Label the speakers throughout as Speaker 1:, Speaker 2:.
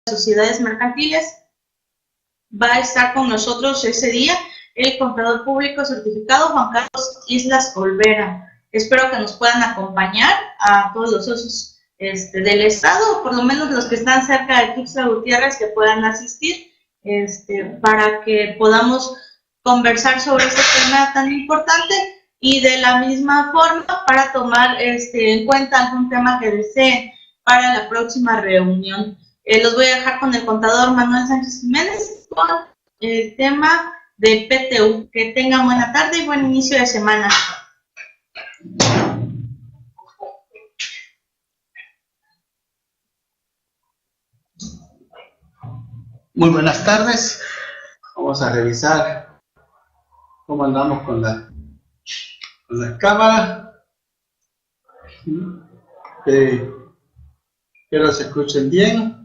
Speaker 1: sociedades mercantiles. Va a estar con nosotros ese día el contador público certificado Juan Carlos Islas Olvera. Espero que nos puedan acompañar a todos los socios del estado, por lo menos los que están cerca de Tuxtla Gutiérrez, que puedan asistir, para que podamos conversar sobre este tema tan importante y de la misma forma para tomar en cuenta algún tema que deseen para la próxima reunión. Los voy a dejar con el contador Manuel Sánchez Jiménez con el tema de PTU. Que tengan buena tarde y buen inicio de semana.
Speaker 2: Muy buenas tardes. Vamos a revisar cómo andamos con la cámara. Espero se escuchen bien.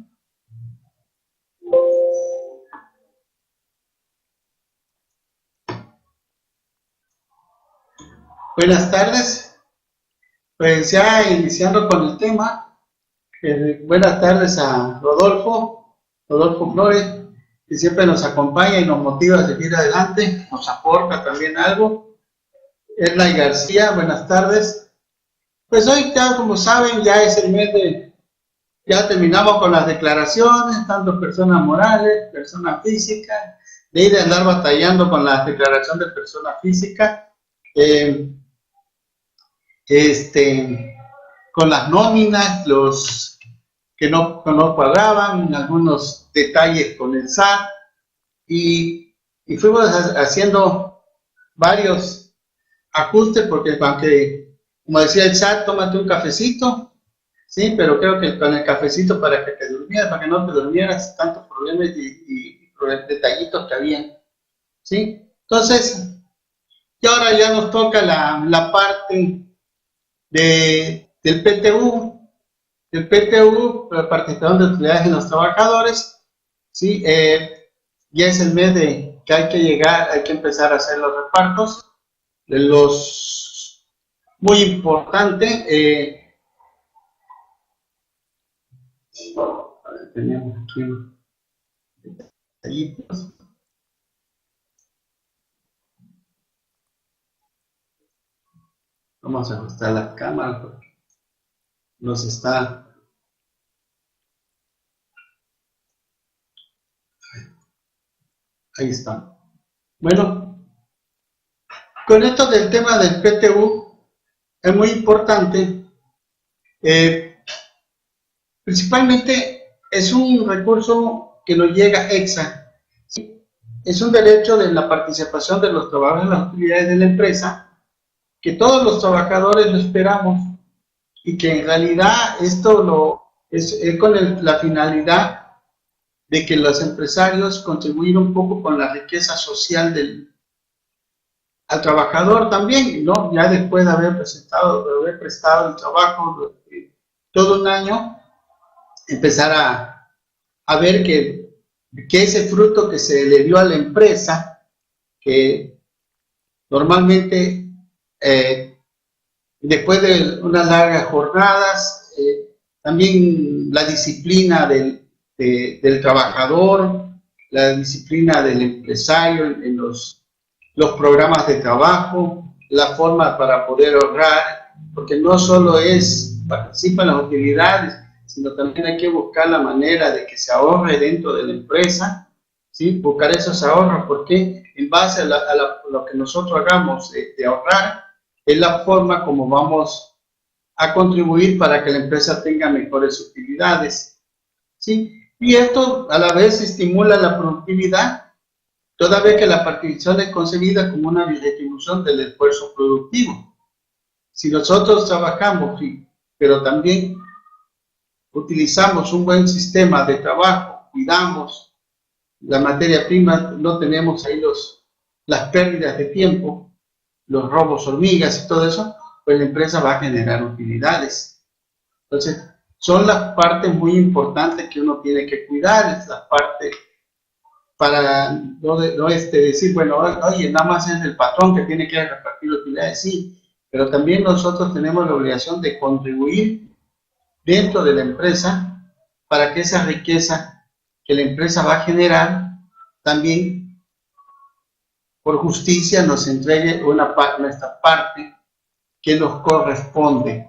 Speaker 2: Buenas tardes. Pues ya iniciando con el tema, buenas tardes a Rodolfo Flores, que siempre nos acompaña y nos motiva a seguir adelante, nos aporta también algo. Erlay García, buenas tardes. Pues hoy, ya como saben, ya es el mes ya terminamos con las declaraciones, tanto personas morales, personas físicas, de ir a andar batallando con la declaración de persona física, con las nóminas, los que no pagaban, algunos detalles con el SAT, y fuimos haciendo varios ajustes, porque aunque, como decía el SAT, tómate un cafecito, sí, pero creo que con el cafecito para que te durmieras, para que no te durmieras, tantos problemas y detallitos que habían, sí. Entonces, y ahora ya nos toca la parte del PTU, la participación de utilidades en los trabajadores, ¿sí? Ya es el mes que hay que empezar a hacer los repartos, muy importante, tenemos aquí detallitos. Vamos a ajustar la cámara porque nos está... Ahí está. Bueno, con esto del tema del PTU es muy importante. Principalmente es un recurso que nos llega extra. Es un derecho de la participación de los trabajadores en las utilidades de la empresa, que todos los trabajadores lo esperamos, y que en realidad esto es con la finalidad de que los empresarios contribuyan un poco con la riqueza social al trabajador también, ¿no? Ya después de haber prestado el trabajo todo un año, empezar a ver que ese fruto que se le dio a la empresa, que normalmente después de unas largas jornadas, también la disciplina del trabajador, la disciplina del empresario en los programas de trabajo, la forma para poder ahorrar, porque no solo participa en las utilidades, sino también hay que buscar la manera de que se ahorre dentro de la empresa, ¿sí? Buscar esos ahorros, porque en base a lo que nosotros hagamos de ahorrar, es la forma como vamos a contribuir para que la empresa tenga mejores utilidades, ¿sí? Y esto a la vez estimula la productividad, toda vez que la participación es concebida como una retribución del esfuerzo productivo. Si nosotros trabajamos, pero también utilizamos un buen sistema de trabajo, cuidamos la materia prima, no tenemos ahí las pérdidas de tiempo, los robos hormigas y todo eso, pues la empresa va a generar utilidades. Entonces, son las partes muy importantes que uno tiene que cuidar, es la parte para no decir, bueno, oye, nada más es el patrón que tiene que repartir utilidades, sí, pero también nosotros tenemos la obligación de contribuir dentro de la empresa para que esa riqueza que la empresa va a generar, también por justicia nos entregue nuestra parte que nos corresponde,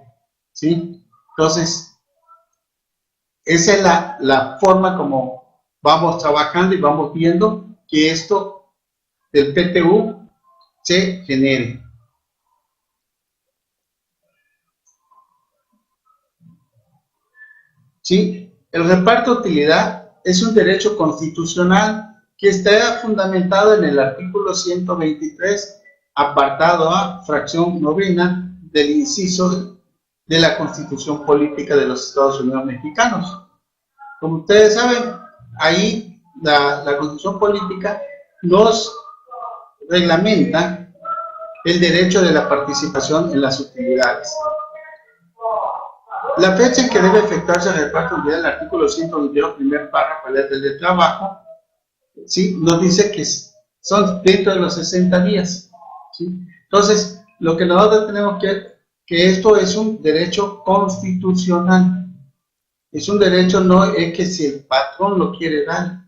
Speaker 2: ¿sí? Entonces, esa es la forma como vamos trabajando y vamos viendo que esto del PTU se genere. ¿Sí? El reparto de utilidad es un derecho constitucional que está fundamentado en el artículo 123, apartado A, fracción novena del inciso de la Constitución Política de los Estados Unidos Mexicanos. Como ustedes saben, ahí la Constitución Política nos reglamenta el derecho de la participación en las utilidades. La fecha en que debe efectuarse el reparto de utilidades, el artículo 122, primer párrafo de la Ley del Trabajo, ¿sí? Nos dice que son dentro de los 60 días. ¿Sí? Entonces, lo que nosotros tenemos que esto es un derecho constitucional. Es un derecho, no es que si el patrón lo quiere dar,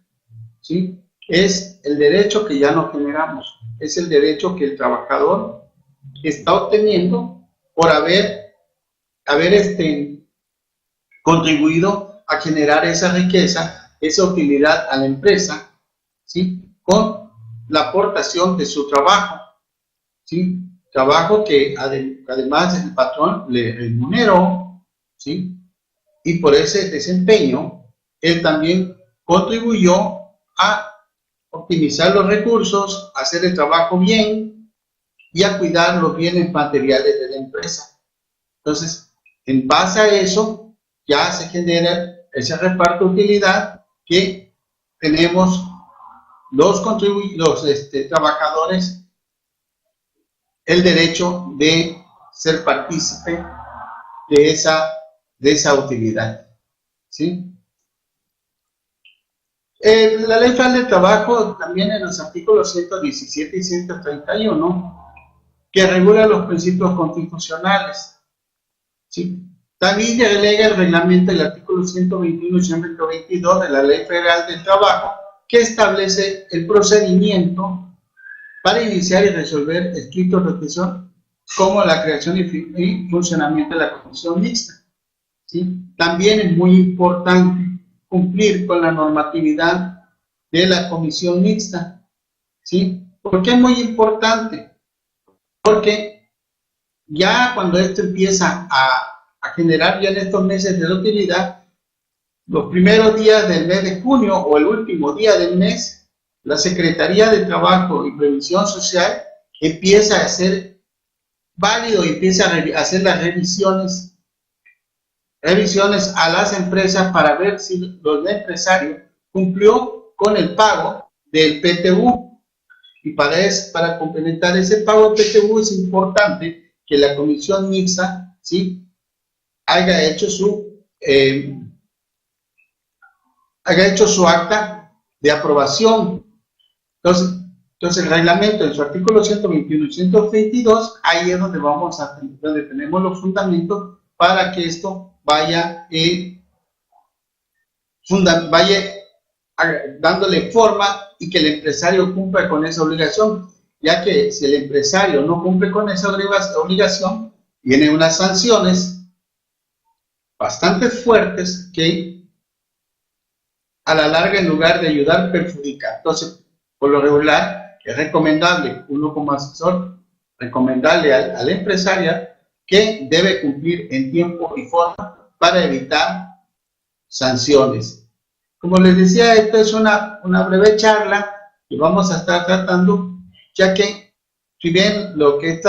Speaker 2: ¿sí? Es el derecho que ya no generamos. Es el derecho que el trabajador está obteniendo por haber contribuido a generar esa riqueza, esa utilidad a la empresa, ¿sí? Con la aportación de su trabajo, ¿sí? Trabajo que además el patrón le remuneró, ¿sí? Y por ese desempeño, él también contribuyó a optimizar los recursos, a hacer el trabajo bien y a cuidar los bienes materiales de la empresa. Entonces, en base a eso, ya se genera ese reparto de utilidad que tenemos los trabajadores el derecho de ser partícipe de esa utilidad, ¿sí? La Ley Federal del Trabajo, también en los artículos 117 y 131, que regula los principios constitucionales, ¿sí? También delega el reglamento del artículo 121 y 122 de la Ley Federal del Trabajo, que establece el procedimiento para iniciar y resolver escritos de petición, como la creación y funcionamiento de la comisión mixta, ¿sí? También es muy importante cumplir con la normatividad de la comisión mixta, ¿sí? ¿Por qué es muy importante? Porque ya cuando esto empieza a generar ya en estos meses de utilidad, los primeros días del mes de junio o el último día del mes, la Secretaría de Trabajo y Previsión Social empieza a hacer válido y empieza a hacer las revisiones a las empresas para ver si el empresario cumplió con el pago del PTU. Y para complementar ese pago de PTU es importante que la comisión mixta, ¿sí?, haya hecho su acta de aprobación. Entonces el reglamento en su artículo 121 y 122, ahí es donde tenemos los fundamentos para que esto vaya dándole forma y que el empresario cumpla con esa obligación, ya que si el empresario no cumple con esa obligación, vienen unas sanciones bastante fuertes que a la larga, en lugar de ayudar, perjudica. Entonces, por lo regular, es recomendable, uno como asesor, recomendarle al empresario que debe cumplir en tiempo y forma para evitar sanciones. Como les decía, esto es una breve charla que vamos a estar tratando, ya que si bien lo que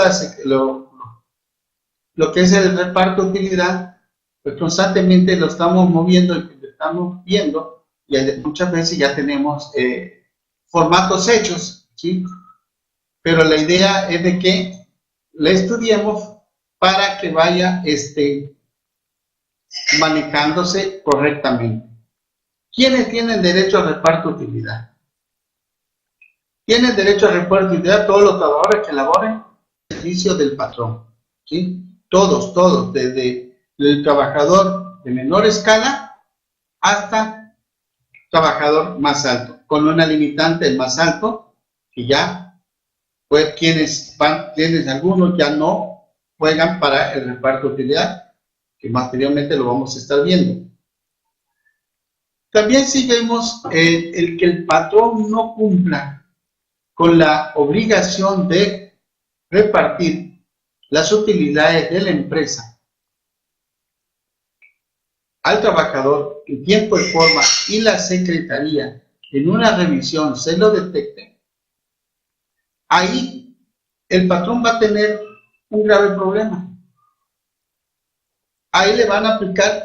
Speaker 2: es el reparto de utilidad, pues constantemente lo estamos moviendo y lo estamos viendo, y muchas veces ya tenemos formatos hechos, ¿sí? Pero la idea es de que la estudiemos para que vaya manejándose correctamente. ¿Quiénes tienen derecho a reparto de utilidad? Tienen derecho a reparto de utilidad todos los trabajadores que laboren en servicio del patrón, ¿sí? Todos, desde el trabajador de menor escala hasta trabajador más alto, con una limitante el más alto, que ya, pues quienes algunos ya no juegan para el reparto de utilidad, que posteriormente lo vamos a estar viendo. También si vemos el que el patrón no cumpla con la obligación de repartir las utilidades de la empresa al trabajador en tiempo y forma y la secretaría en una revisión se lo detecte, ahí el patrón va a tener un grave problema. Ahí le van a aplicar,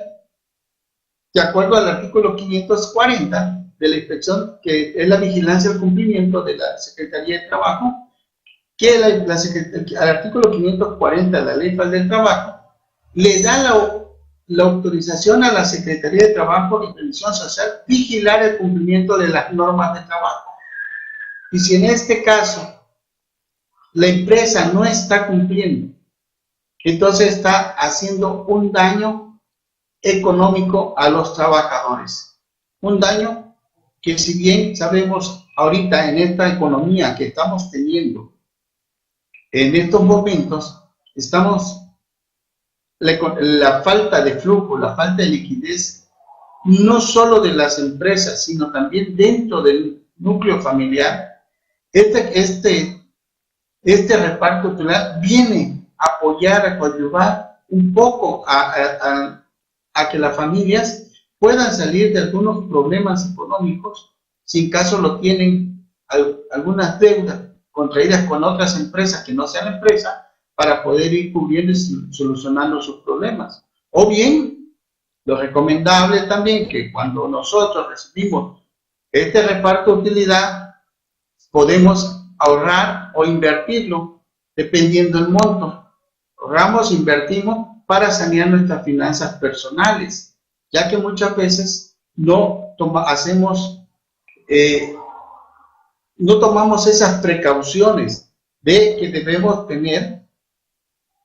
Speaker 2: de acuerdo al artículo 540 de la inspección, que es la vigilancia del cumplimiento de la Secretaría de Trabajo, que al artículo 540 de la Ley Federal del Trabajo le da la autorización a la Secretaría de Trabajo y Previsión Social vigilar el cumplimiento de las normas de trabajo. Y si en este caso la empresa no está cumpliendo, entonces está haciendo un daño económico a los trabajadores. Un daño que, si bien sabemos ahorita en esta economía que estamos teniendo, en estos momentos, la falta de flujo, la falta de liquidez, no solo de las empresas, sino también dentro del núcleo familiar. Este reparto utilidad viene a apoyar, a coadyuvar un poco a que las familias puedan salir de algunos problemas económicos, si en caso lo tienen algunas deudas contraídas con otras empresas que no sean empresa, para poder ir cubriendo y solucionando sus problemas. O bien, lo recomendable también que cuando nosotros recibimos este reparto de utilidad, podemos ahorrar o invertirlo dependiendo del monto. Ahorramos, invertimos para sanear nuestras finanzas personales, ya que muchas veces no tomamos esas precauciones de que debemos tener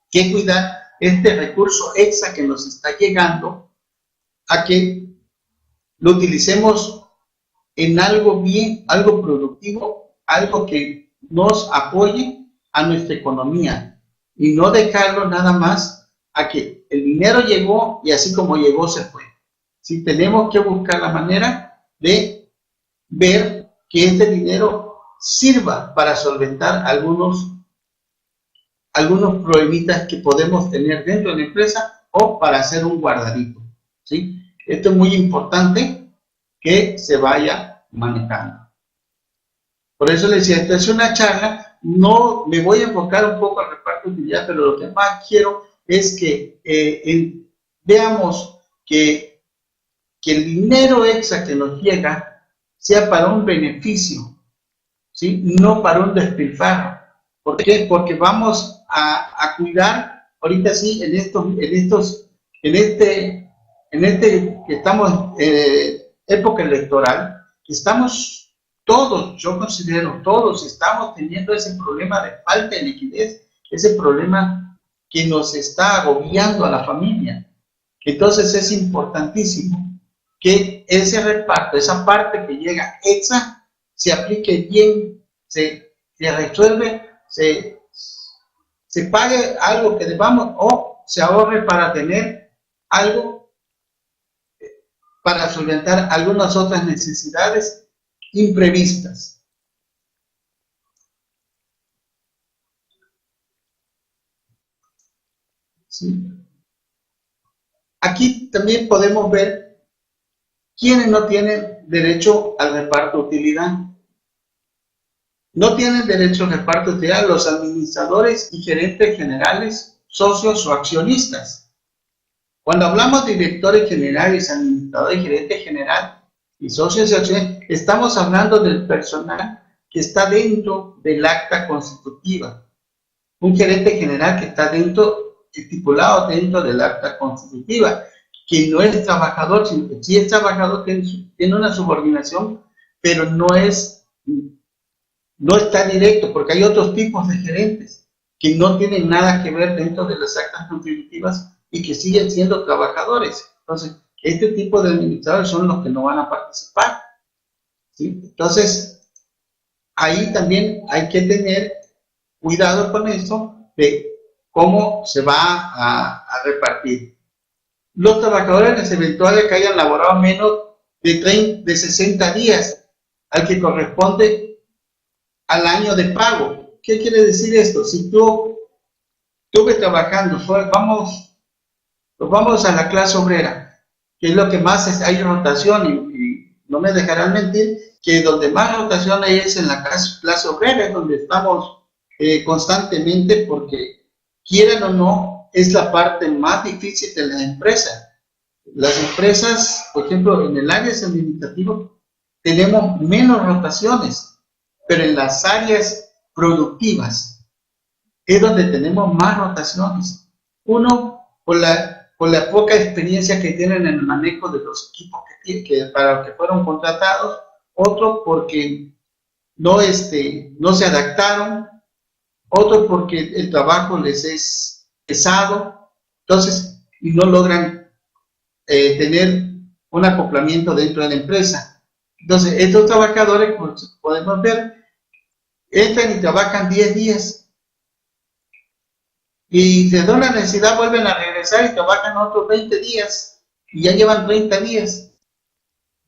Speaker 2: que cuidar este recurso extra que nos está llegando, a que lo utilicemos en algo bien, algo productivo, algo que nos apoye a nuestra economía, y no dejarlo nada más a que el dinero llegó y así como llegó se fue. Sí, tenemos que buscar la manera de ver que este dinero sirva para solventar algunos problemitas que podemos tener dentro de la empresa o para hacer un guardadito, ¿sí? Esto es muy importante que se vaya manejando. Por eso les decía, esta es una charla, no me voy a enfocar un poco al reparto de utilidad, pero lo que más quiero es que veamos que el dinero extra que nos llega sea para un beneficio, ¿sí? No para un despilfarro. ¿Por qué? Porque vamos a cuidar, ahorita sí, en este que estamos época electoral, estamos todos, yo considero todos, estamos teniendo ese problema de falta de liquidez, ese problema que nos está agobiando a la familia. Entonces es importantísimo que ese reparto, esa parte que llega extra, se aplique bien, se resuelve, se pague algo que debamos o se ahorre para tener algo para solventar algunas otras necesidades imprevistas. ¿Sí? Aquí también podemos ver quiénes no tienen derecho al reparto de utilidad. No tienen derecho al reparto de utilidad los administradores y gerentes generales, socios o accionistas. Cuando hablamos de directores generales, administradores y gerente general y socios y accionistas, estamos hablando del personal que está dentro del acta constitutiva. Un gerente general que está estipulado dentro del acta constitutiva, que no es trabajador, sino que sí es trabajador, tiene una subordinación, pero no está directo, porque hay otros tipos de gerentes que no tienen nada que ver dentro de las actas constitutivas y que siguen siendo trabajadores. Entonces, este tipo de administradores son los que no van a participar. ¿sí? Entonces, ahí también hay que tener cuidado con eso de cómo se va a repartir. Los trabajadores eventuales que hayan laborado menos de 60 días, al que corresponde al año de pago. ¿Qué quiere decir esto? Si tú estuve trabajando, vamos a la clase obrera, que es lo que más hay rotación, y no me dejarán mentir, que donde más rotación hay es en la clase obrera, es donde estamos constantemente, porque quieran o no, es la parte más difícil de la empresa. Las empresas, por ejemplo, en el área administrativa, tenemos menos rotaciones, pero en las áreas productivas es donde tenemos más rotaciones. Uno, por la poca experiencia que tienen en el manejo de los equipos para los que fueron contratados. Otro, porque no se adaptaron. Otro, porque el trabajo les es pesado. Entonces, y no logran tener un acoplamiento dentro de la empresa. Entonces, estos trabajadores, como podemos ver, entran y trabajan 10 días. Y de una necesidad vuelven a regresar y trabajan otros 20 días. Y ya llevan 30 días.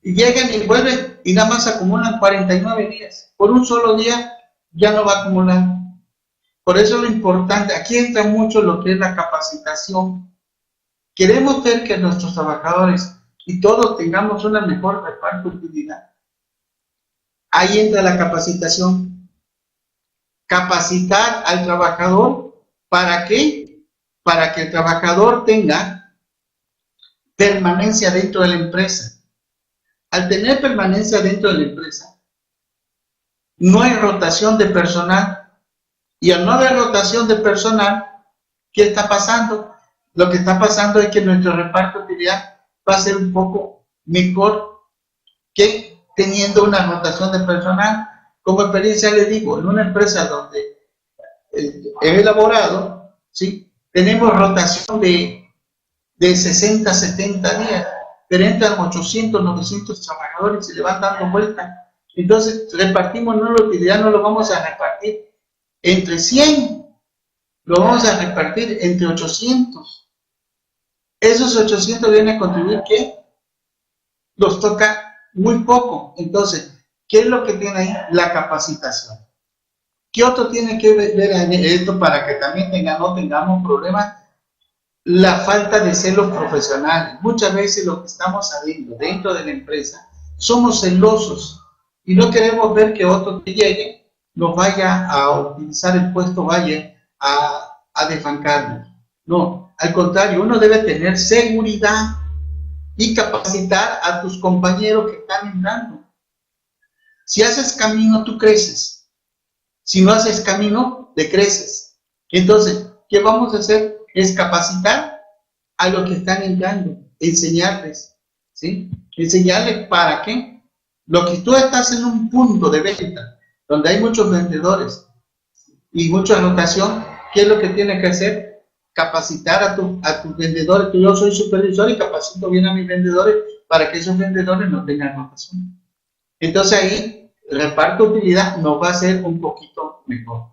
Speaker 2: Y llegan y vuelven y nada más acumulan 49 días. Por un solo día ya no va a acumular. Por eso lo importante, aquí entra mucho lo que es la capacitación. Queremos ver que nuestros trabajadores y todos tengamos una mejor reparto de utilidad. Ahí entra la capacitación. Capacitar al trabajador, ¿para qué? Para que el trabajador tenga permanencia dentro de la empresa. Al tener permanencia dentro de la empresa, no hay rotación de personal. Y al no haber rotación de personal, ¿qué está pasando? Lo que está pasando es que nuestro reparto de utilidad va a ser un poco mejor que teniendo una rotación de personal. Como experiencia les digo, en una empresa donde he elaborado, ¿sí?, tenemos rotación de 60, 70 días, pero entran 800, 900 trabajadores y se le van dando vuelta. Entonces, repartimos no la utilidad, no lo vamos a repartir entre 100, lo vamos a repartir entre 800. Esos 800 vienen a contribuir, ¿qué? Los toca muy poco. Entonces, ¿qué es lo que tiene ahí? La capacitación. ¿Qué otro tiene que ver en esto para que también no tengamos problemas? La falta de celos profesionales. Muchas veces lo que estamos sabiendo dentro de la empresa, somos celosos y no queremos ver que otro que llegue nos vaya a utilizar el puesto, vaya a desbancarnos. No, al contrario, uno debe tener seguridad y capacitar a tus compañeros que están entrando. Si haces camino, tú creces. Si no haces camino, decreces. Entonces, ¿qué vamos a hacer? Es capacitar a los que están entrando, enseñarles, ¿sí? Enseñarles para qué. Lo que tú estás en un punto de venta, donde hay muchos vendedores y mucha rotación, ¿qué es lo que tienes que hacer? Capacitar a tus vendedores. Yo soy supervisor y capacito bien a mis vendedores para que esos vendedores no tengan rotación. Entonces ahí, el reparto de utilidad nos va a ser un poquito mejor,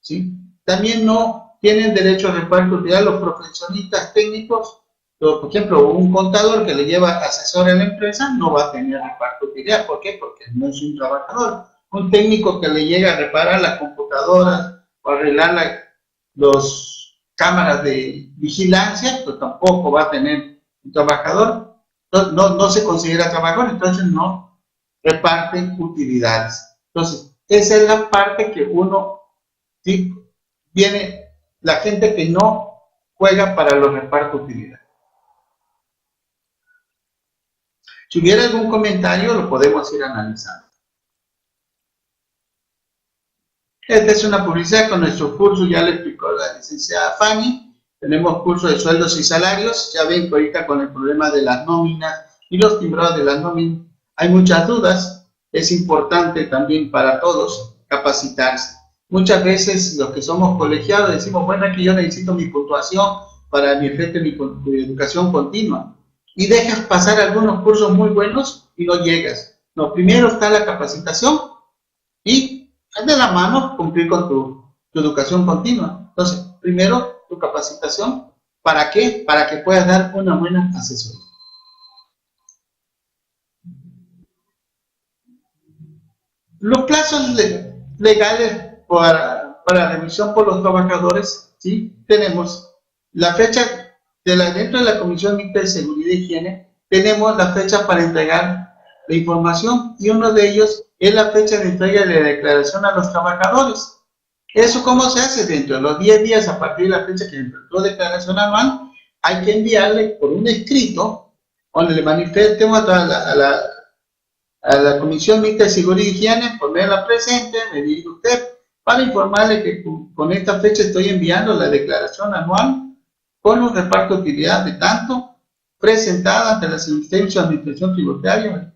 Speaker 2: ¿sí? También no tienen derecho a reparto de utilidad los profesionistas técnicos. Por ejemplo, un contador que le lleva asesor a la empresa no va a tener reparto de utilidad. ¿Por qué? Porque no es un trabajador. Un técnico que le llega a reparar las computadoras o arreglar las cámaras de vigilancia, pues tampoco va a tener un trabajador. No se considera trabajador, entonces no reparten utilidades. Entonces, esa es la parte que uno, ¿sí?, viene la gente que no juega para los repartos de utilidades. Si hubiera algún comentario, lo podemos ir analizando. Esta es una publicidad con nuestro curso, ya le explicó la licenciada Fanny. Tenemos curso de sueldos y salarios. Ya ven que ahorita con el problema de las nóminas y los timbrados de las nóminas hay muchas dudas. Es importante también para todos capacitarse. Muchas veces los que somos colegiados decimos, bueno, aquí yo necesito mi puntuación para mi efecto de mi educación continua. Y dejas pasar algunos cursos muy buenos y no llegas. No, primero está la capacitación y de la mano cumplir con tu educación continua. Entonces, primero tu capacitación, ¿para qué? Para que puedas dar una buena asesoría. Los plazos legales para revisión por los trabajadores, ¿sí? Tenemos la fecha dentro de la Comisión Mixta de Seguridad y Higiene, tenemos la fecha para entregar la información y uno de ellos es la fecha de entrega de la declaración a los trabajadores. ¿Eso cómo se hace? Dentro de los 10 días a partir de la fecha que entregó declaración anual, hay que enviarle por un escrito donde le manifestemos a la Comisión Mixta de Seguridad y Higiene, ponerla presente, me dice usted, para informarle que con esta fecha estoy enviando la declaración anual con un reparto de utilidad de tanto, presentada ante la Servicio de Administración Tributaria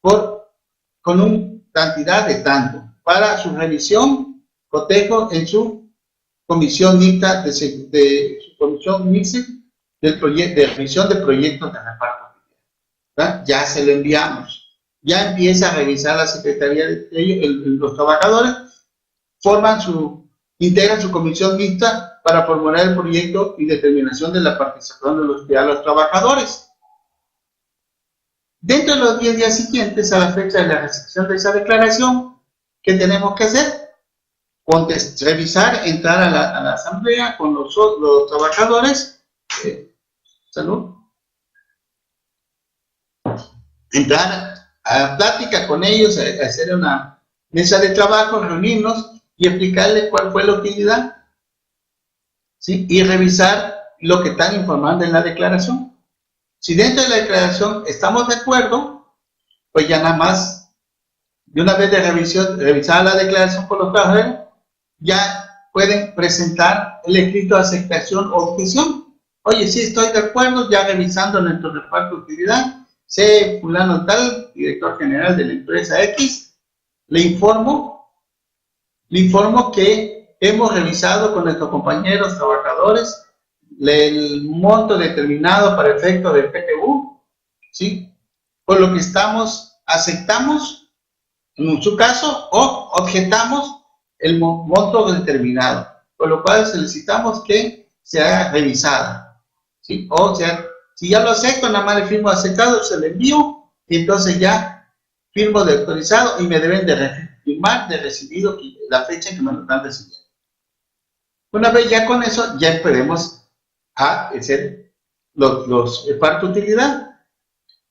Speaker 2: con una cantidad de tanto, para su revisión, cotejo en su comisión mixta de revisión de proyectos de reparto. ¿Verdad? Ya se lo enviamos. Ya empieza a revisar la Secretaría de los trabajadores, integran su comisión mixta para formular el proyecto y determinación de la participación de los trabajadores. Dentro de los 10 días siguientes a la fecha de la recepción de esa declaración, ¿qué tenemos que hacer? Revisar, entrar a la asamblea con los trabajadores, salud, entrar a plática con ellos, a hacer una mesa de trabajo, reunirnos y explicarles cuál fue la utilidad, ¿sí? Y revisar lo que están informando en la declaración. Si dentro de la declaración estamos de acuerdo, pues ya nada más, de una vez de revisar la declaración por los trabajadores, ya pueden presentar el escrito de aceptación o objeción. Oye, sí, estoy de acuerdo, ya revisando nuestro reparto de utilidad, sé fulano tal, director general de la empresa X, le informo que hemos revisado con nuestros compañeros trabajadores el monto determinado para efecto del PTU, ¿sí? Por lo que aceptamos, en su caso, o objetamos el monto determinado, por lo cual solicitamos que sea revisada, ¿sí? O sea, si ya lo acepto, nada más le firmo aceptado, se lo envío, y entonces ya firmo de autorizado y me deben de firmar de recibido la fecha en que me lo están recibiendo. Una vez ya con eso, ya podemos hacer los repartos de utilidad.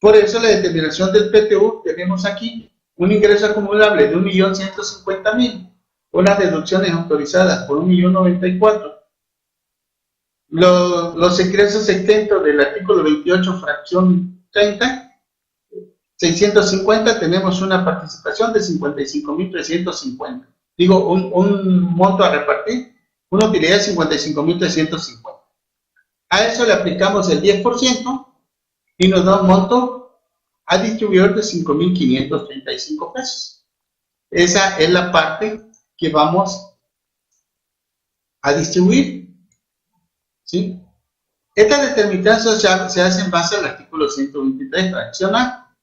Speaker 2: Por eso la determinación del PTU, tenemos aquí un ingreso acumulable de 1.150.000, unas deducciones autorizadas por 1.094.000. Los ingresos exentos del artículo 28, fracción 30, 650, tenemos una participación de 55.350. Digo, un monto a repartir, una utilidad de 55.350. A eso le aplicamos el 10% y nos da un monto a distribuidor de 5.535 pesos. Esa es la parte que vamos a distribuir, ¿sí? Esta determinación se hace en base al artículo 123, fracción A,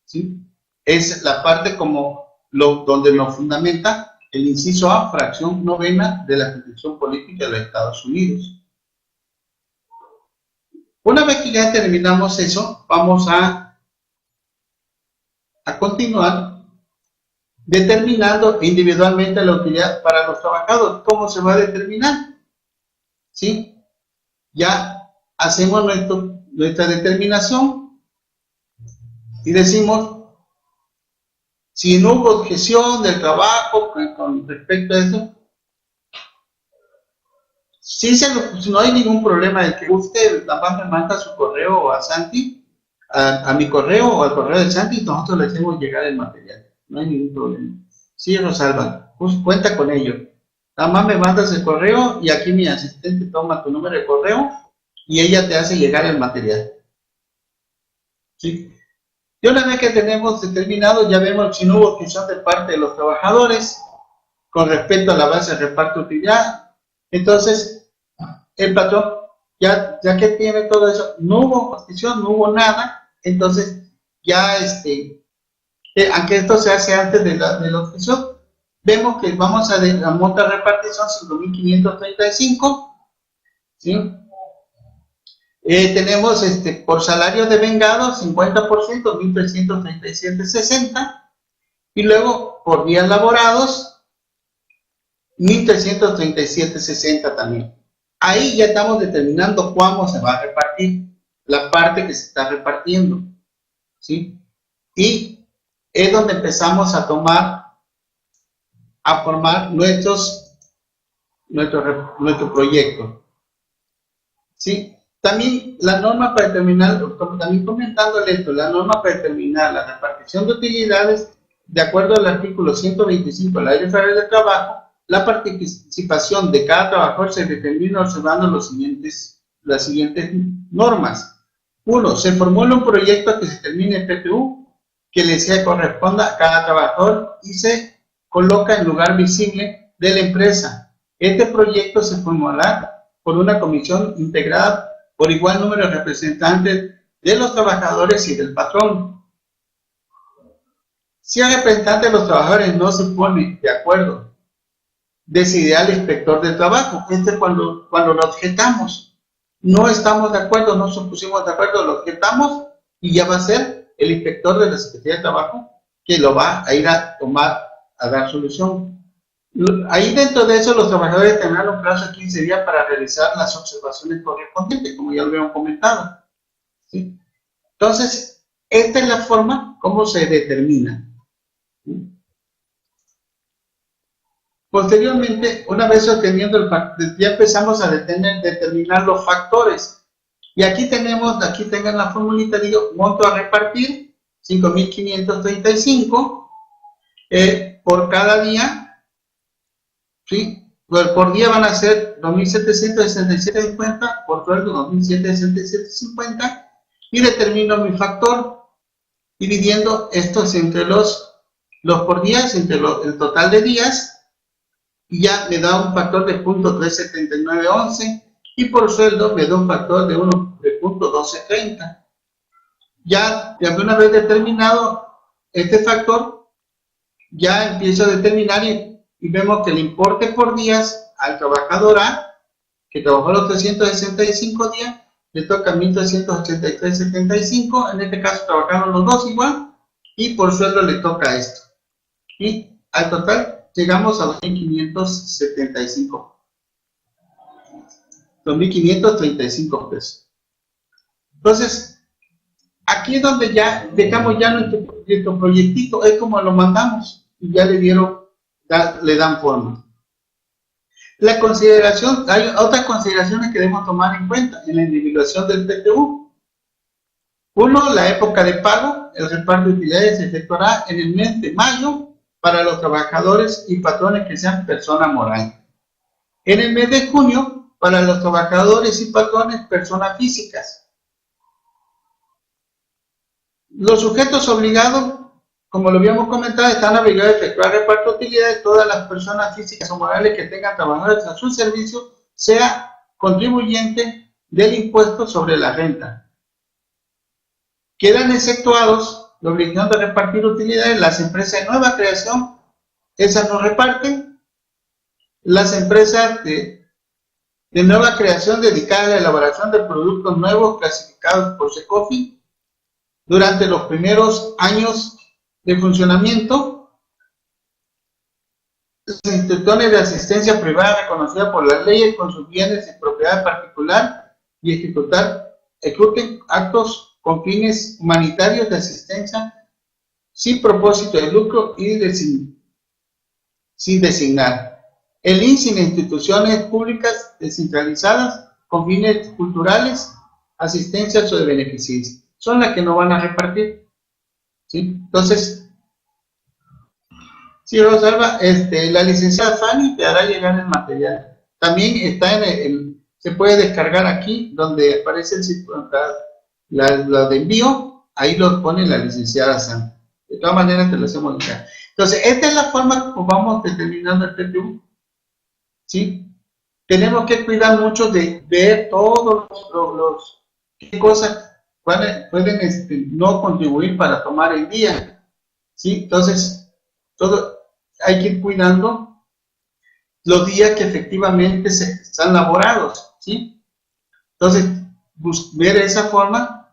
Speaker 2: ¿sí? Es la parte donde nos fundamenta el inciso A, fracción novena de la Constitución Política de los Estados Unidos. Una vez que ya terminamos eso, vamos a continuar determinando individualmente la utilidad para los trabajadores. ¿Cómo se va a determinar? ¿Sí? Ya hacemos nuestra determinación y decimos, si no hubo objeción del trabajo con respecto a eso, si no hay ningún problema de que usted nada más me manda su correo a Santi, a mi correo o al correo de Santi, nosotros le hacemos llegar el material. No hay ningún problema. Sí, Rosalba, pues cuenta con ello. Nada más me mandas el correo y aquí mi asistente toma tu número de correo y ella te hace llegar el material. ¿Sí? Y una vez que tenemos determinado, ya vemos si no hubo objeción de parte de los trabajadores con respecto a la base de reparto de utilidad. Entonces, el patrón, ya que tiene todo eso, no hubo objeción, no hubo nada, entonces ya aunque esto se hace antes de la objeción, vemos que vamos a monta de repartición 5.535, ¿sí? Tenemos por salario de vengado 50%, 1.337.60, y luego por días laborados 1.337.60 también. Ahí ya estamos determinando cuándo se va a repartir la parte que se está repartiendo, ¿sí? Y es donde empezamos a formar nuestro proyecto, ¿sí? También la norma para determinar, también comentándole esto, la norma para determinar la repartición de utilidades, de acuerdo al artículo 125 de la Ley Federal de Trabajo, la participación de cada trabajador se determina observando las siguientes normas. 1. Se formula un proyecto que se termine en PTU, que le corresponda a cada trabajador y se coloca en lugar visible de la empresa. Este proyecto se formulará por una comisión integrada por igual número de representantes de los trabajadores y del patrón. Si el representante de los trabajadores no se pone de acuerdo, decidirá el inspector de trabajo. Cuando lo objetamos, no estamos de acuerdo, no nos pusimos de acuerdo, lo objetamos y ya va a ser el inspector de la Secretaría de Trabajo que lo va a ir a tomar, a dar solución. Ahí dentro de eso los trabajadores tendrán un plazo de 15 días para realizar las observaciones correspondientes, como ya lo habíamos comentado, ¿sí? Entonces, esta es la forma como se determina, ¿sí? Posteriormente, una vez obteniendo ya empezamos a determinar los factores. Y aquí tengan la formulita, digo, monto a repartir, 5.535 por cada día, ¿sí? Por día van a ser 2.767.50, por sueldo 2.767.50, y determino mi factor, dividiendo estos entre los por días, entre el total de días, y ya me da un factor de 0.37911, y por sueldo me da un factor de 0.1230. Ya una vez determinado este factor, ya empiezo a determinar y vemos que el importe por días al trabajador A, que trabajó los 365 días, le toca 1.383.75, en este caso trabajaron los dos igual, y por sueldo le toca esto. Y al total llegamos a 2.575. 2.535 pesos. Entonces, aquí es donde ya dejamos ya nuestro proyectito, es como lo mandamos, y ya le dan forma. La consideración, hay otras consideraciones que debemos tomar en cuenta en la individuación del PTU. 1, la época de pago. El reparto de utilidades se efectuará en el mes de mayo para los trabajadores y patrones que sean persona moral. En el mes de junio, para los trabajadores y patrones personas físicas. Los sujetos obligados, como lo habíamos comentado, están obligados a efectuar reparto de utilidades. Todas las personas físicas o morales que tengan trabajadores a su servicio, sea contribuyente del impuesto sobre la renta. Quedan exceptuados la obligación de repartir utilidades las empresas de nueva creación, esas no reparten. Las empresas de nueva creación dedicadas a la elaboración de productos nuevos clasificados por SECOFI durante los primeros años de funcionamiento. Las instituciones de asistencia privada reconocidas por las leyes con sus bienes de propiedad particular y ejecuten actos con fines humanitarios de asistencia sin propósito de lucro y sin designar. El INS y instituciones públicas descentralizadas con fines culturales, asistencias o de beneficencia son las que no van a repartir, ¿sí? Entonces, sí, Rosalba, la licenciada Fanny te hará llegar el material. También está se puede descargar aquí donde aparece la de envío, ahí lo pone la licenciada Sandra. De todas maneras te lo hacemos llegar. Entonces, esta es la forma como vamos determinando el PTU, ¿sí? Tenemos que cuidar mucho de ver todos qué cosas pueden no contribuir para tomar el día, ¿sí? Entonces, hay que ir cuidando los días que efectivamente se están laborados, ¿sí? Entonces, ver esa forma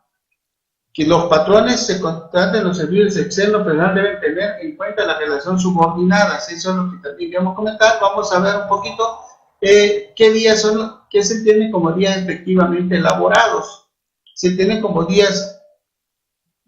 Speaker 2: que los patrones se contraten los servicios externos, pero deben tener en cuenta la relación subordinadas. Eso es lo que también queremos comentar. Vamos a ver un poquito qué días son, qué se entienden como días efectivamente elaborados. Se tienen como días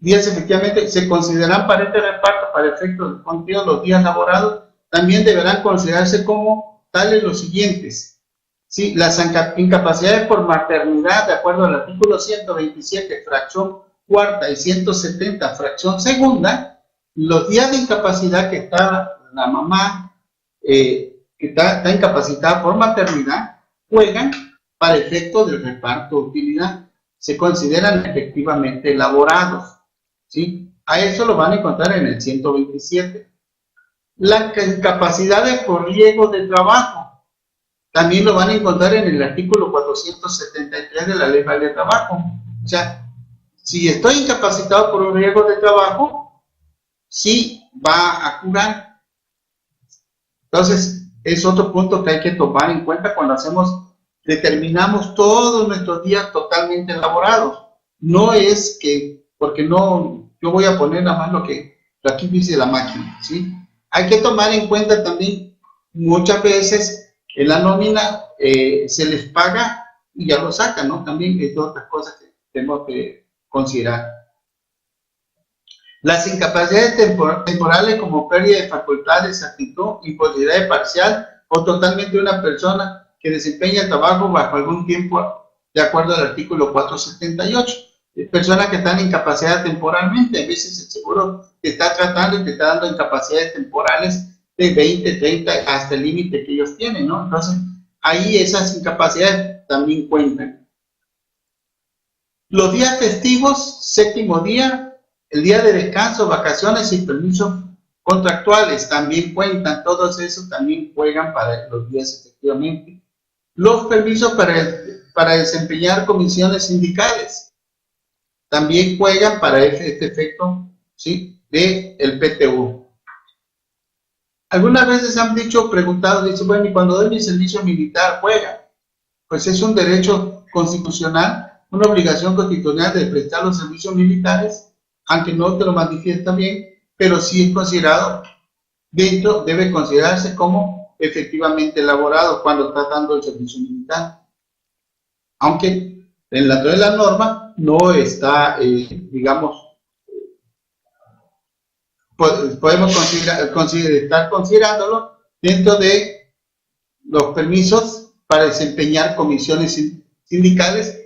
Speaker 2: efectivamente, se consideran para este reparto, para efectos de conteo, los días laborados, también deberán considerarse como tales los siguientes. ¿Sí? Las incapacidades por maternidad, de acuerdo al artículo 127, fracción cuarta y 170, fracción segunda, los días de incapacidad que está la mamá, que está incapacitada por maternidad, juegan para efecto del reparto de utilidad. Se consideran efectivamente elaborados, ¿sí? A eso lo van a encontrar en el 127. Las incapacidades por riesgo de trabajo, también lo van a encontrar en el artículo 473 de la Ley Federal de Trabajo. O sea, si estoy incapacitado por un riesgo de trabajo, sí va a curar. Entonces, es otro punto que hay que tomar en cuenta cuando determinamos todos nuestros días totalmente elaborados. No es que, porque no, yo voy a poner nada más lo que aquí dice la máquina, ¿sí? Hay que tomar en cuenta también, muchas veces en la nómina se les paga y ya lo sacan, ¿no? También es otras cosas que tenemos que considerar. Las incapacidades temporales como pérdida de facultades, actitud, imposibilidad parcial o totalmente de una persona que desempeña el trabajo bajo algún tiempo, de acuerdo al artículo 478. Personas que están incapacitadas temporalmente, a veces el seguro te está tratando y te está dando incapacidades temporales de 20, 30, hasta el límite que ellos tienen, ¿no? Entonces, ahí esas incapacidades también cuentan. Los días festivos, séptimo día, el día de descanso, vacaciones y permisos contractuales también cuentan, todos esos también juegan para los días efectivamente. Los permisos para desempeñar comisiones sindicales también juegan para este efecto, ¿sí?, del PTU. Algunas veces han preguntado, dicen, bueno, ¿y cuando doy mi servicio militar juega? Pues es un derecho constitucional, una obligación constitucional de prestar los servicios militares, aunque no te lo manifiesta bien, pero sí es considerado, debe considerarse como efectivamente elaborado cuando está dando el servicio militar. Aunque en la norma no está, digamos, podemos estar considerándolo dentro de los permisos para desempeñar comisiones sindicales.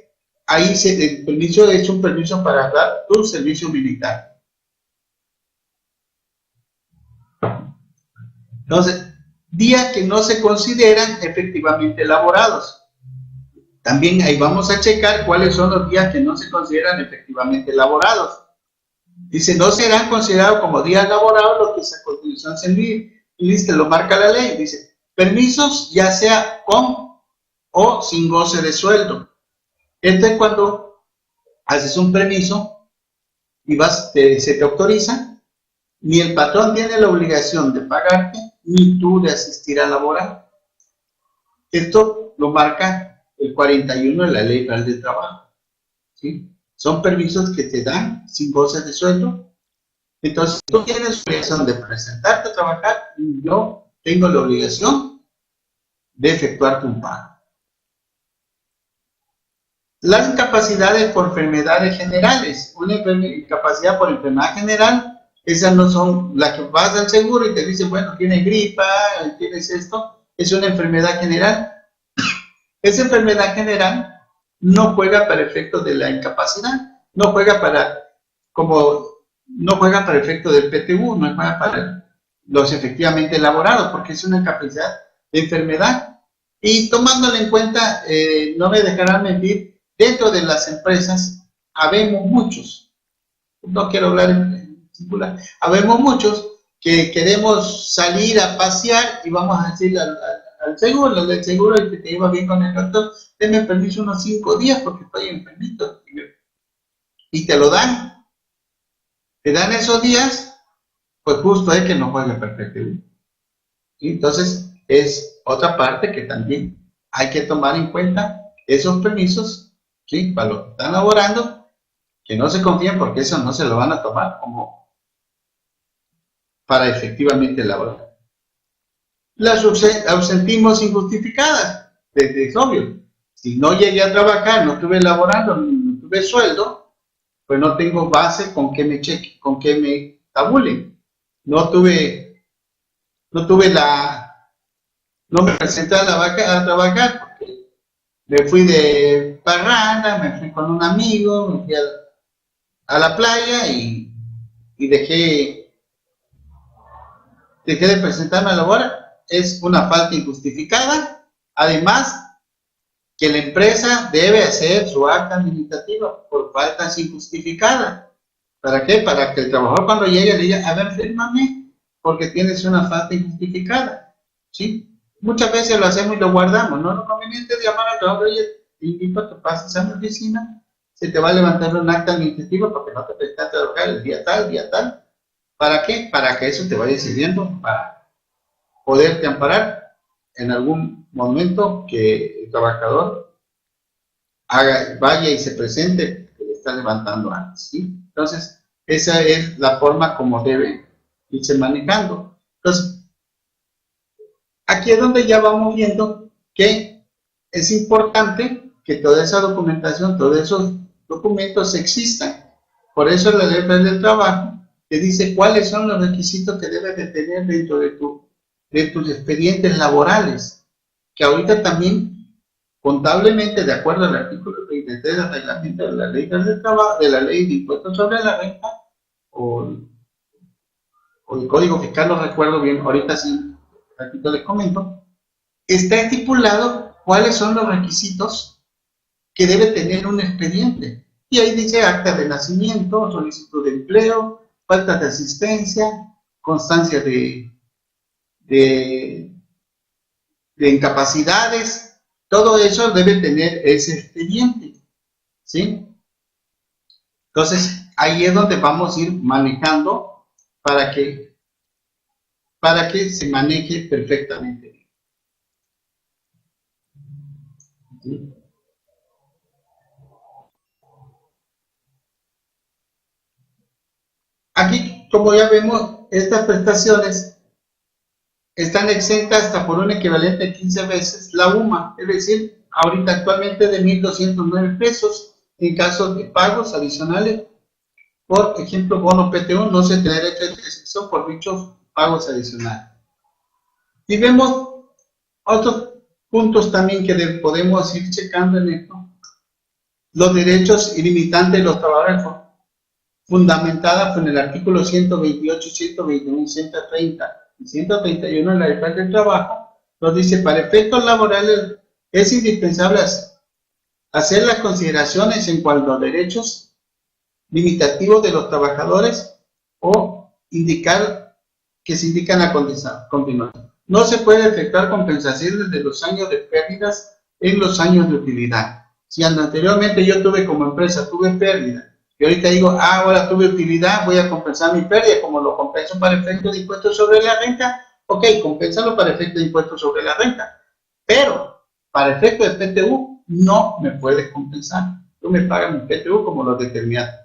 Speaker 2: Ahí el permiso es un permiso para dar tu servicio militar. Entonces, días que no se consideran efectivamente elaborados. También ahí vamos a checar cuáles son los días que no se consideran efectivamente elaborados. Dice, no serán considerados como días laborados los que esa constitución se lo marca la ley. Dice, permisos ya sea con o sin goce de sueldo. Esto es cuando haces un permiso y se te autoriza, ni el patrón tiene la obligación de pagarte, ni tú de asistir a laborar. Esto lo marca el 41 de la Ley Federal de Trabajo, ¿sí? Son permisos que te dan sin goce de sueldo. Entonces, tú tienes la obligación de presentarte a trabajar y yo tengo la obligación de efectuarte un pago. Las incapacidades por enfermedades generales. Una incapacidad por enfermedad general, esas no son las que vas al seguro y te dicen, bueno, tienes gripa, tienes esto, es una enfermedad general. Esa enfermedad general no juega para efectos de la incapacidad, no juega para efectos del PTU, no juega para los efectivamente elaborados, porque es una incapacidad de enfermedad. Y tomándolo en cuenta, no me dejarán mentir, dentro de las empresas habemos muchos, no quiero hablar en singular, habemos muchos que queremos salir a pasear y vamos a decirle al seguro, los del seguro, el que te lleva bien con el doctor, denme permiso unos 5 días porque estoy enfermito. Y te lo dan. Te dan esos días pues justo es que no juegue perfecto. ¿Sí? Entonces, es otra parte que también hay que tomar en cuenta esos permisos, ¿sí? Para los que están laborando, que no se confíen porque eso no se lo van a tomar como para efectivamente laborar. Las ausentismos injustificadas, es obvio. Si no llegué a trabajar, no estuve laborando, no tuve sueldo, pues no tengo base con que me cheque, con que me tabulen. No me presenté a trabajar porque me fui de parranda, me fui con un amigo, me fui a la playa y dejé de presentarme a laborar. Es una falta injustificada. Además, que la empresa debe hacer su acta administrativa por faltas injustificadas. ¿Para qué? Para que el trabajador cuando llegue le diga, a ver, fírmame, porque tienes una falta injustificada. ¿Sí? Muchas veces lo hacemos y lo guardamos. No es lo conveniente de llamar al trabajador, oye, te invito a que pases a mi oficina, se te va a levantar un acta administrativa porque no te prestaste a trabajar el día tal, día tal. ¿Para qué? Para que eso te vaya sirviendo para poderte amparar en algún momento que el trabajador vaya y se presente, que le está levantando antes, ¿sí? Entonces, esa es la forma como debe irse manejando. Entonces, aquí es donde ya vamos viendo que es importante que toda esa documentación, todos esos documentos existan. Por eso la ley del trabajo te dice cuáles son los requisitos que debes de tener dentro de tus expedientes laborales, que ahorita también contablemente, de acuerdo al artículo 33 del reglamento de la ley del trabajo, de la ley de impuestos sobre la renta, o el código fiscal, no recuerdo bien, ahorita sí, aquí les comento, está estipulado cuáles son los requisitos que debe tener un expediente. Y ahí dice acta de nacimiento, solicitud de empleo, falta de asistencia, constancia de incapacidades, todo eso debe tener ese expediente, ¿sí? Entonces, ahí es donde vamos a ir manejando para que se maneje perfectamente. ¿Sí? Aquí, como ya vemos, estas prestaciones están exentas hasta por un equivalente de 15 veces la UMA, es decir, ahorita actualmente de 1,209 pesos en caso de pagos adicionales. Por ejemplo, bono PTU no se tendrá derecho de excepción por dichos pagos adicionales. Y vemos otros puntos también que podemos ir checando en esto. Los derechos ilimitantes de los trabajadores fundamentada en el artículo 128, 121, 130 y 131 de la Ley del Trabajo, nos dice, para efectos laborales es indispensable hacer las consideraciones en cuanto a derechos limitativos de los trabajadores o indicar que se indican a continuación. No se puede efectuar compensaciones de los años de pérdidas en los años de utilidad. Si anteriormente yo como empresa tuve pérdida, y ahorita digo, ahora tuve utilidad, voy a compensar mi pérdida, como lo compenso para efecto de impuestos sobre la renta, ok, compénsalo para efecto de impuestos sobre la renta, pero para efecto de PTU no me puedes compensar, tú me pagas mi PTU como lo determinaste,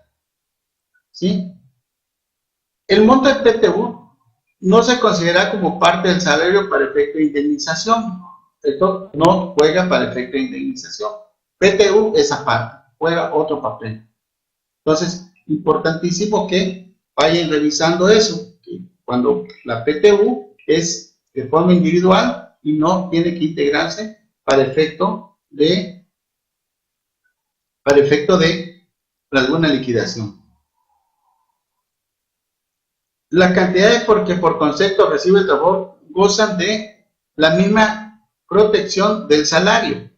Speaker 2: ¿sí? El monto de PTU no se considera como parte del salario para efecto de indemnización, esto no juega para efecto de indemnización, PTU es aparte, juega otro papel. Entonces, importantísimo que vayan revisando eso, que cuando la PTU es de forma individual y no tiene que integrarse para efecto de alguna liquidación. Las cantidades porque por concepto recibe el trabajador gozan de la misma protección del salario.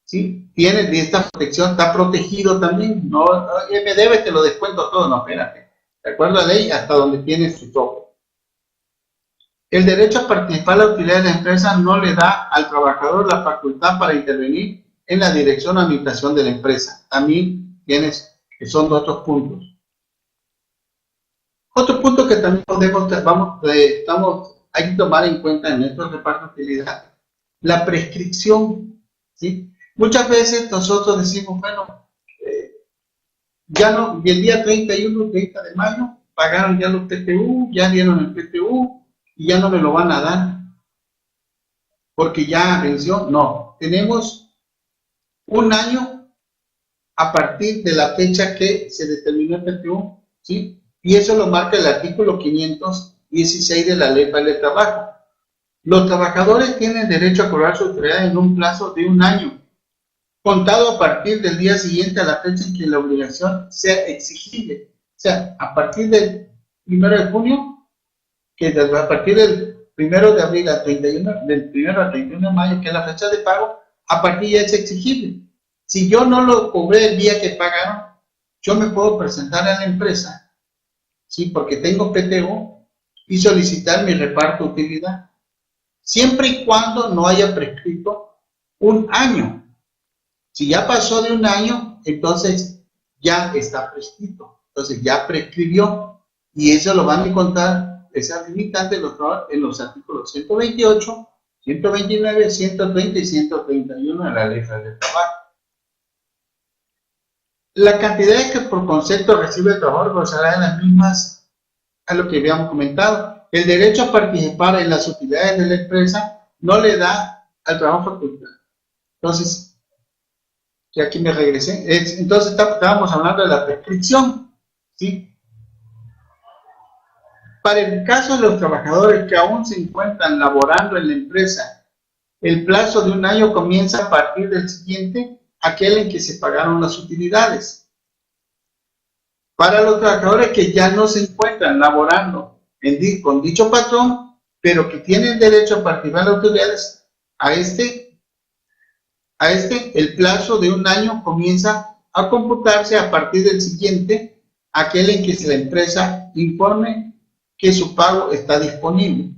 Speaker 2: ¿Sí? Tiene de esta protección, está protegido también, no, me debe, te lo descuento todo, no, espérate, de acuerdo a la ley, hasta donde tiene su tope. El derecho a participar en la utilidad de la empresa no le da al trabajador la facultad para intervenir en la dirección o administración de la empresa. También tienes, que son otros puntos. Otro punto que también hay que tomar en cuenta en estos repartos de utilidad, la prescripción, ¿sí? Muchas veces nosotros decimos, bueno, ya no, y el día 31, 30 de mayo, pagaron ya los PTU, ya dieron el PTU, y ya no me lo van a dar, porque ya venció. No, tenemos un año a partir de la fecha que se determinó el PTU, ¿sí? Y eso lo marca el artículo 516 de la Ley Federal del Trabajo. Los trabajadores tienen derecho a cobrar su utilidad en un plazo de un año, contado a partir del día siguiente a la fecha en que la obligación sea exigible. O sea, a partir del 1 de junio, que a partir del 1 de abril al 31, del 1 al 31 de mayo, que es la fecha de pago, a partir ya es exigible. Si yo no lo cobré el día que pagaron, yo me puedo presentar a la empresa, ¿sí? Porque tengo PTU, y solicitar mi reparto de utilidad, siempre y cuando no haya prescrito un año. Si ya pasó de un año, entonces ya está prescrito, entonces ya prescribió, y eso lo van a encontrar, esa limitante en los artículos 128, 129, 130 y 131 de la Ley Federal del Trabajo. La cantidad que por concepto recibe el trabajador gozará de las mismas a lo que habíamos comentado. El derecho a participar en las utilidades de la empresa no le da al trabajo facultad. Entonces, que aquí me regresé. Entonces estábamos hablando de la prescripción, ¿sí? Para el caso de los trabajadores que aún se encuentran laborando en la empresa, el plazo de un año comienza a partir del siguiente, aquel en que se pagaron las utilidades. Para los trabajadores que ya no se encuentran laborando con dicho patrón, pero que tienen derecho a participar en las utilidades, a este el plazo de un año comienza a computarse a partir del siguiente, aquel en que la empresa informe que su pago está disponible.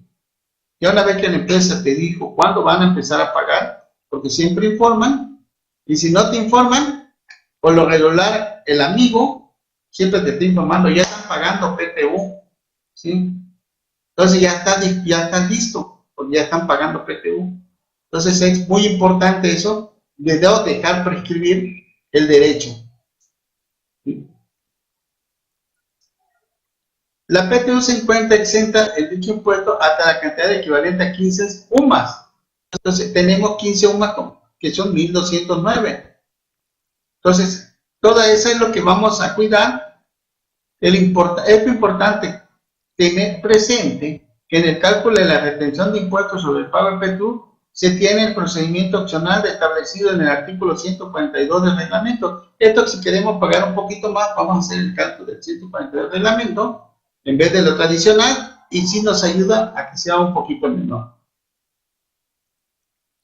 Speaker 2: Ya una vez que la empresa te dijo cuándo van a empezar a pagar, porque siempre informan, y si no te informan, por lo regular el amigo siempre te está informando, ya están pagando PTU, ¿sí? Entonces ya estás listo, porque ya están pagando PTU. Entonces es muy importante eso, de dejar prescribir el derecho. ¿Sí? La PTU se encuentra exenta el dicho impuesto hasta la cantidad equivalente a 15 UMAS. Entonces tenemos 15 UMAS que son 1.209. Entonces, todo eso es lo que vamos a cuidar. Es importante tener presente que en el cálculo de la retención de impuestos sobre el pago de PTU se tiene el procedimiento opcional establecido en el artículo 142 del reglamento. Esto, si queremos pagar un poquito más, vamos a hacer el cálculo del 142 del reglamento en vez de lo tradicional, y sí nos ayuda a que sea un poquito menor.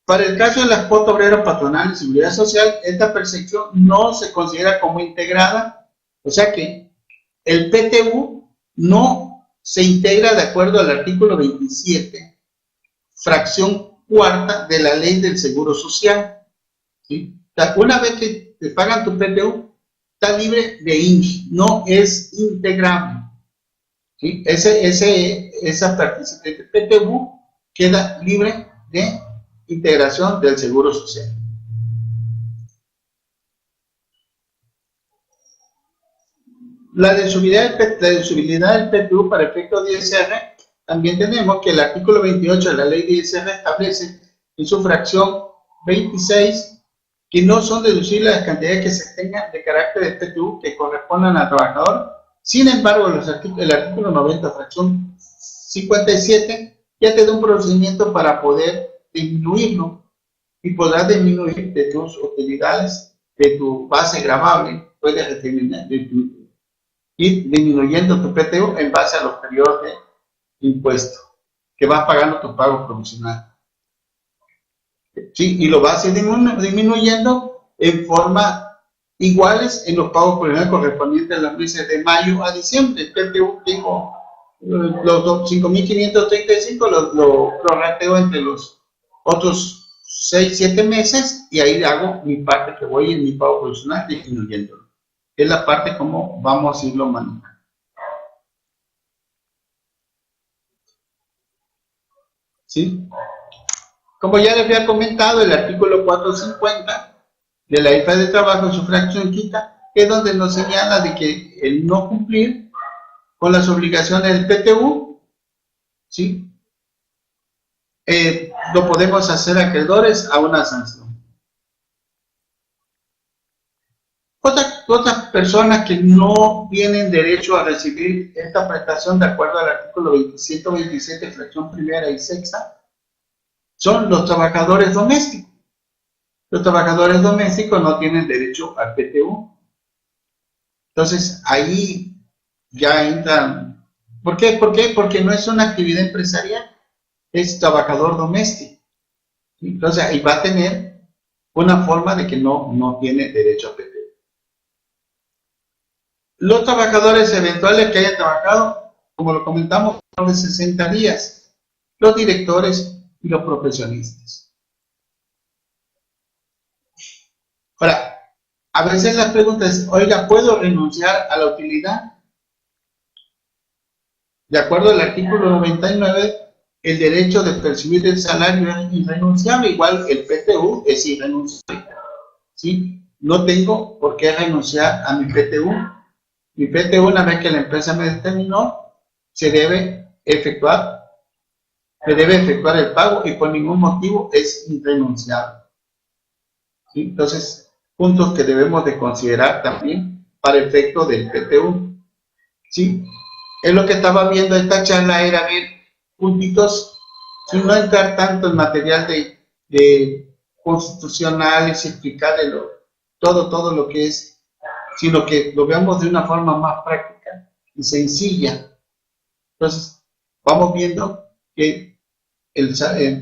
Speaker 2: Para el caso de las cuotas obreras patronales y seguridad social, esta percepción no se considera como integrada, o sea que el PTU no se integra de acuerdo al artículo 27, fracción cuarta de la Ley del Seguro Social. ¿Sí? Una vez que te pagan tu PTU, está libre de INSS, no es integrable. ¿Sí? Esa participación de PTU queda libre de integración del Seguro Social. La deducibilidad del PTU para efectos de ISR, también tenemos que el artículo 28 de la ley de ISR establece en su fracción 26 que no son deducibles las cantidades que se tengan de carácter de PTU que correspondan al trabajador. Sin embargo, el artículo 90, fracción 57, ya te da un procedimiento para poder disminuirlo, y podrás disminuir de tus utilidades, de tu base gravable, puedes ir disminuyendo tu PTU en base a los periodos de impuesto que vas pagando tu pago provisional. ¿Sí? Y lo vas a ir disminuyendo en forma iguales en los pagos provisionales correspondientes a los meses de mayo a diciembre. El PTU tengo los 5.535, lo prorrateo entre los otros 6-7 meses, y ahí hago mi parte que voy en mi pago provisional disminuyéndolo. Es la parte como vamos a irlo manejando. ¿sí? Como ya les había comentado, el artículo 450 de la ley de trabajo en su fracción quinta, es donde nos señala de que el no cumplir con las obligaciones del PTU, ¿sí? Lo podemos hacer acreedores a una sanción. Otras personas que no tienen derecho a recibir esta prestación de acuerdo al artículo 127, fracción primera y sexta, son los trabajadores domésticos. Los trabajadores domésticos no tienen derecho al PTU. Entonces, ahí ya entran. ¿Por qué? ¿Por qué? Porque no es una actividad empresarial, es trabajador doméstico. Entonces, ahí va a tener una forma de que no tiene derecho a PTU. Los trabajadores eventuales que hayan trabajado, como lo comentamos, son de 60 días. Los directores y los profesionistas. Ahora, a veces la pregunta es, oiga, ¿puedo renunciar a la utilidad? De acuerdo al artículo 99, el derecho de percibir el salario es irrenunciable, igual el PTU es irrenunciable, ¿sí? No tengo por qué renunciar a mi PTU. Mi PTU, una vez que la empresa me determinó, se debe efectuar el pago y por ningún motivo es irrenunciable, ¿sí? Entonces, puntos que debemos de considerar también para efecto del PTU, ¿sí? Es lo que estaba viendo esta charla, era ver puntitos, sin no entrar tanto en material de constitucionales, explicarle todo lo que es, sino que lo veamos de una forma más práctica y sencilla. Entonces, vamos viendo que,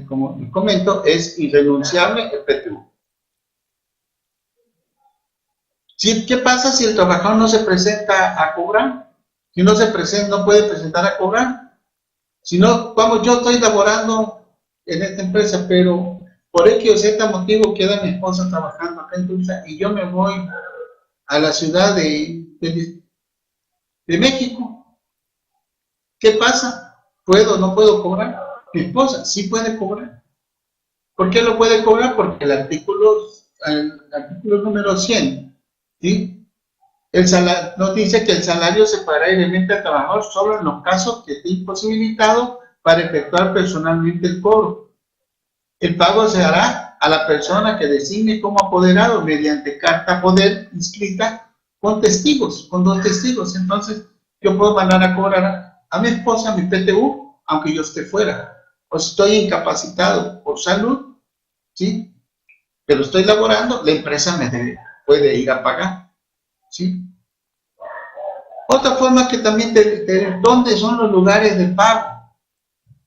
Speaker 2: como les comento, es irrenunciable el PTU. ¿Sí? ¿Qué pasa si el trabajador no se presenta a cobrar? Si no se presenta, no puede presentar a cobrar. Si no, vamos, yo estoy laborando en esta empresa, pero por X o Z motivo queda mi esposa trabajando acá en Tulsa y yo me voy a la ciudad de México. ¿Qué pasa? ¿Puedo o no puedo cobrar? Mi esposa sí puede cobrar. ¿Por qué lo puede cobrar? Porque el artículo número 100, ¿sí? Nos dice que el salario se pagará libremente al trabajador solo en los casos que esté imposibilitado para efectuar personalmente el cobro. El pago se hará a la persona que designe como apoderado mediante carta poder inscrita con testigos, con 2 testigos. Entonces, yo puedo mandar a cobrar a mi esposa mi PTU, aunque yo esté fuera. O si estoy incapacitado por salud, ¿sí? Pero estoy laborando, la empresa puede ir a pagar, ¿sí? Otra forma que también ¿dónde son los lugares de pago?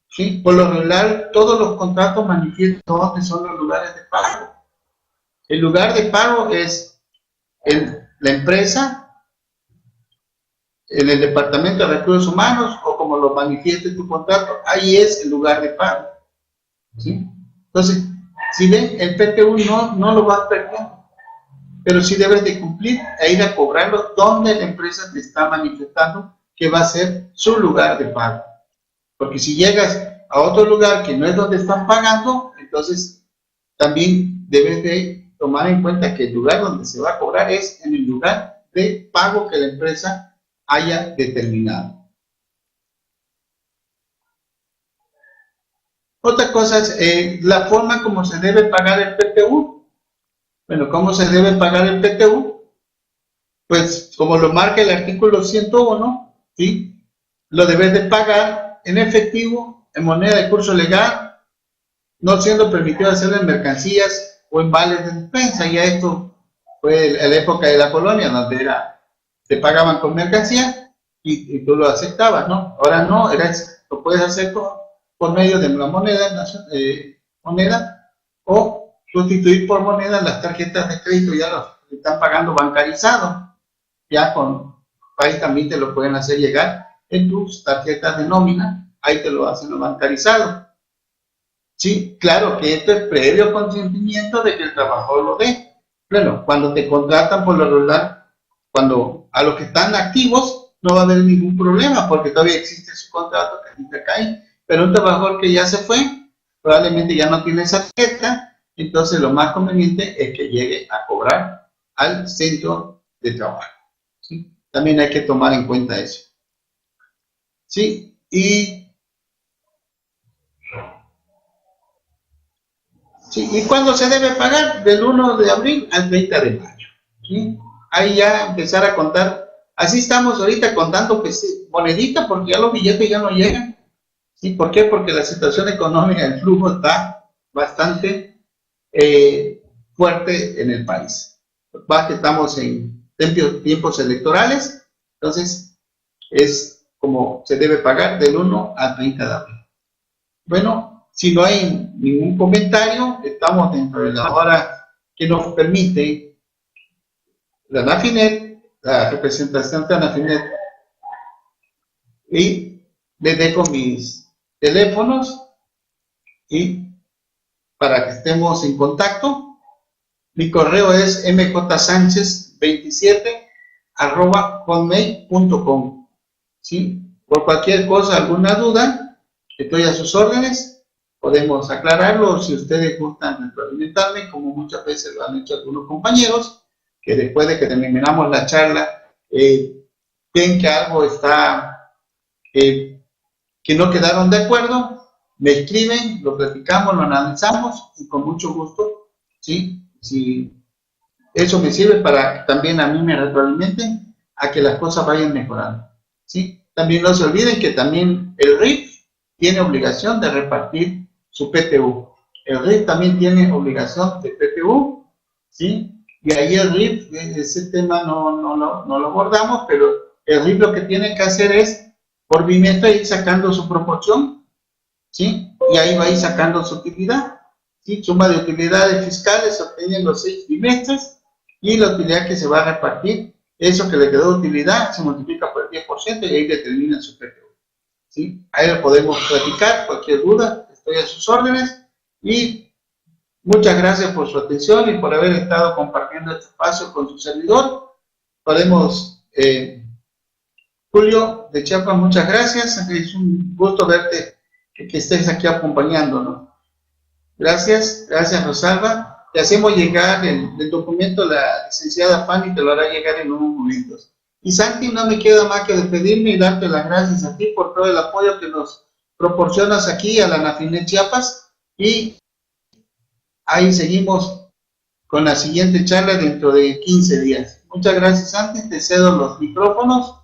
Speaker 2: ¿Sí? Por lo regular, todos los contratos manifiestan dónde son los lugares de pago. El lugar de pago es en la empresa, en el Departamento de Recursos Humanos, o como lo manifieste tu contrato, ahí es el lugar de pago, ¿sí? Entonces, si ven, el PTU no lo vas perdiendo, pero sí debes de cumplir e ir a cobrarlo donde la empresa te está manifestando que va a ser su lugar de pago. Porque si llegas a otro lugar que no es donde están pagando, entonces también debes de tomar en cuenta que el lugar donde se va a cobrar es en el lugar de pago que la empresa haya determinado. Otra cosa es la forma como se debe pagar el PTU. Bueno, ¿cómo se debe pagar el PTU? Pues como lo marca el artículo 101, ¿sí? Lo debes de pagar en efectivo, en moneda de curso legal, no siendo permitido hacerlo en mercancías o en vales de despensa. Ya esto fue en la época de la colonia, donde te pagaban con mercancía y tú lo aceptabas, ¿no? Ahora no, lo puedes hacer por medio de una moneda o sustituir por moneda las tarjetas de crédito, ya los están pagando bancarizado. Ya ahí también te lo pueden hacer llegar en tus tarjetas de nómina, ahí te lo hacen bancarizado. Sí, claro que esto es previo consentimiento de que el trabajador lo dé. Bueno, cuando te contratan por lo regular, cuando a los que están activos no va a haber ningún problema porque todavía existe su contrato que nunca cae, pero un trabajador que ya se fue, probablemente ya no tiene esa tarjeta, entonces lo más conveniente es que llegue a cobrar al centro de trabajo, ¿sí? También hay que tomar en cuenta eso, ¿sí? ¿Y cuándo se debe pagar? Del 1 de abril al 30 de mayo, ¿sí? Ahí ya empezar a contar. Así estamos ahorita contando moneditas, porque ya los billetes ya no llegan, ¿sí? ¿Por qué? Porque la situación económica, el flujo está bastante fuerte en el país. Va que estamos en tiempos electorales, entonces es como se debe pagar del 1 al 30 de abril. Bueno, si no hay ningún comentario, estamos dentro de la hora que nos permite la ANAFINET, la representación de ANAFINET, y les dejo mis teléfonos y para que estemos en contacto. Mi correo es mjsanchez27@hotmail.com, ¿sí? Por cualquier cosa, alguna duda, estoy a sus órdenes, podemos aclararlo. Si ustedes gustan retroalimentarme, como muchas veces lo han hecho algunos compañeros, que después de que terminamos la charla, ven que algo está, que no quedaron de acuerdo, me escriben, lo platicamos, lo analizamos y con mucho gusto, ¿sí? Si eso me sirve para que también a mí me retroalimenten a que las cosas vayan mejorando, ¿sí? También no se olviden que también el RIF tiene obligación de repartir su PTU. El RIF también tiene obligación de PTU, ¿sí? Y ahí el RIF, ese tema no lo abordamos, pero el RIF lo que tiene que hacer es por bimestre ir sacando su proporción, ¿sí? Y ahí va a ir sacando su utilidad, ¿sí? Suma de utilidades fiscales se obtienen los 6 bimestres y la utilidad que se va a repartir, eso que le quedó de utilidad se multiplica por el 10% y ahí determina su PTU, ¿sí? Ahí lo podemos platicar, cualquier duda, estoy a sus órdenes y muchas gracias por su atención y por haber estado compartiendo este espacio con su servidor. Podemos, Julio de Chiapas, muchas gracias, es un gusto verte, que estés aquí acompañándonos. Gracias Rosalba, te hacemos llegar el documento, la licenciada Fanny te lo hará llegar en unos momentos. Y Santi, no me queda más que despedirme y darte las gracias a ti por todo el apoyo que nos proporcionas aquí a la ANAFINET Chiapas, y ahí seguimos con la siguiente charla dentro de 15 días. Muchas gracias, Santi, te cedo los micrófonos